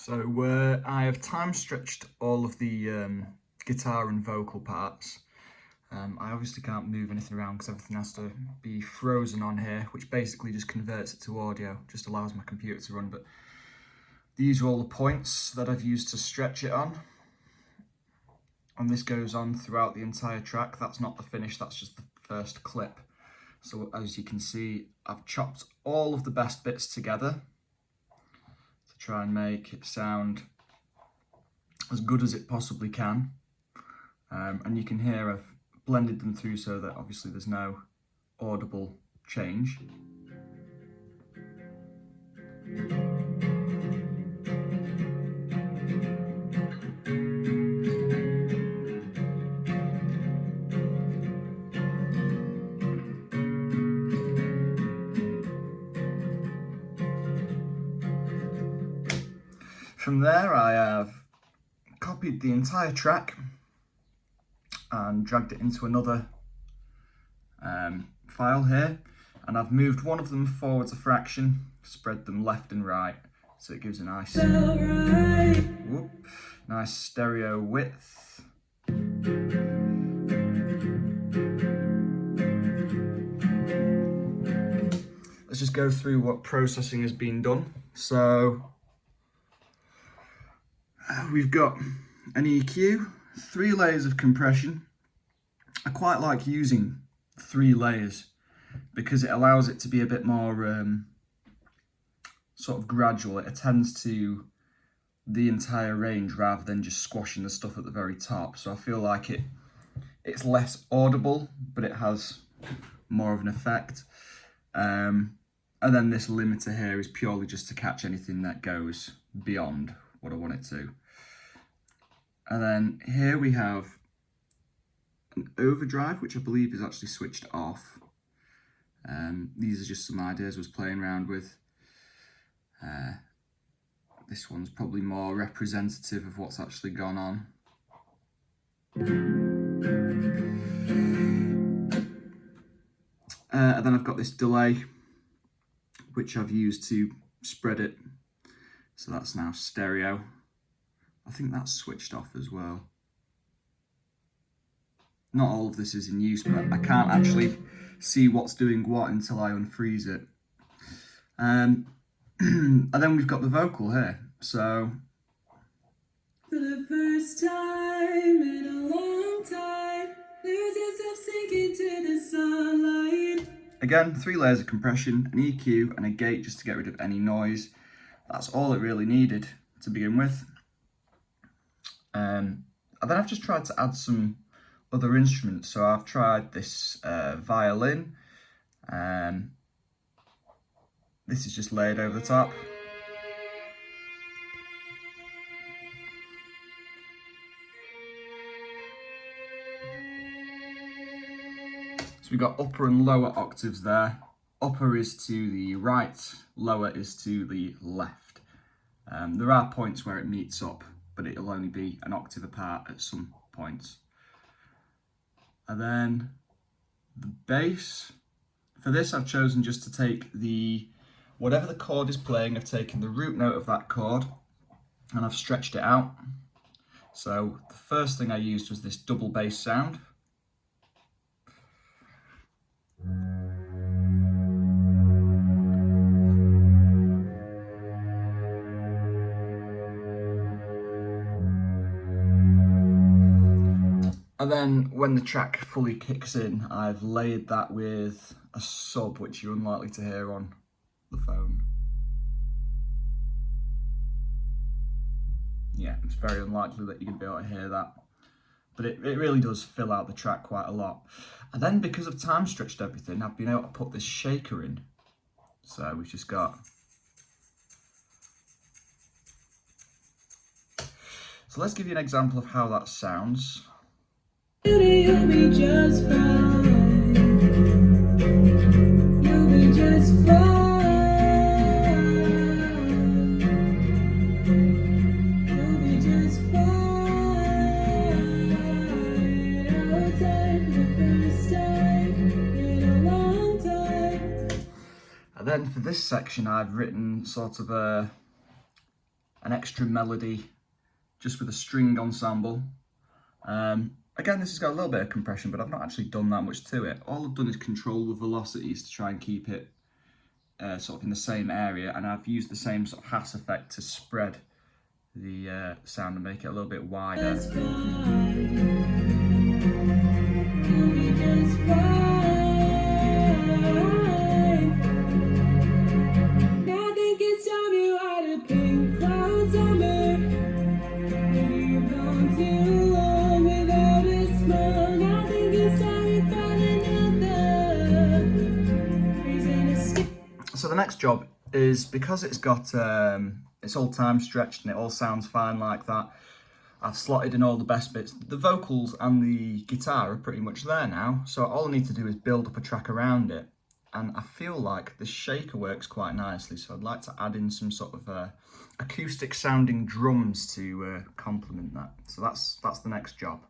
So I have time stretched all of the guitar and vocal parts. I obviously can't move anything around because everything has to be frozen on here, which basically just converts it to audio, just allows my computer to run. But these are all the points that I've used to stretch it on. And this goes on throughout the entire track. That's not the finish, that's just the first clip. So as you can see, I've chopped all of the best bits together to try and make it sound as good as it possibly can. And you can hear I've blended them through so that obviously there's no audible change. From there I have copied the entire track and dragged it into another file here, and I've moved one of them forwards a fraction, spread them left and right, so it gives a nice, nice stereo width. Let's just go through what processing has been done. So we've got an EQ, 3 layers of compression. I quite like using 3 layers because it allows it to be a bit more sort of gradual. It attends to the entire range rather than just squashing the stuff at the very top. So I feel like it's less audible, but it has more of an effect. And then this limiter here is purely just to catch anything that goes beyond what I want it to. And then here we have an overdrive, which I believe is actually switched off. These are just some ideas I was playing around with. This one's probably more representative of what's actually gone on. And then I've got this delay, which I've used to spread it. So that's now stereo. I think that's switched off as well. Not all of this is in use, but I can't actually see what's doing what until I unfreeze it. And then we've got the vocal here. So for the first time in a long time, lose yourself sinking to the sunlight. Again, 3 layers of compression, an EQ and a gate just to get rid of any noise. That's all it really needed to begin with. And then I've just tried to add some other instruments. So I've tried this violin. This is just laid over the top. So we've got upper and lower octaves there. Upper is to the right, lower is to the left. There are points where it meets up, but it'll only be an octave apart at some points. And then the bass. For this I've chosen just to take whatever the chord is playing, I've taken the root note of that chord and I've stretched it out. So the first thing I used was this double bass sound. And then when the track fully kicks in, I've layered that with a sub, which you're unlikely to hear on the phone. Yeah, it's very unlikely that you're going to be able to hear that. But it really does fill out the track quite a lot. And then because I've time stretched everything, I've been able to put this shaker in. So we've just got... So let's give you an example of how that sounds. You'll be just fine. You'll be just fine. You'll be just fine. Outside for the first time in a long time. And then for this section, I've written sort of an an extra melody just with a string ensemble. Again, this has got a little bit of compression, but I've not actually done that much to it. All I've done is control the velocities to try and keep it sort of in the same area, and I've used the same sort of Hass effect to spread the sound and make it a little bit wider. Just fine. You'll be just fine. Now I think it's time you had a pink cloud summer. You've gone too long without a smile. Now I think it's time you found another reason to stay. So the next job is, because it's got it's all time stretched and it all sounds fine like that, I've slotted in all the best bits. The vocals and the guitar are pretty much there now, so all I need to do is build up a track around it. And I feel like the shaker works quite nicely, so I'd like to add in some sort of acoustic sounding drums to complement that. So that's the next job.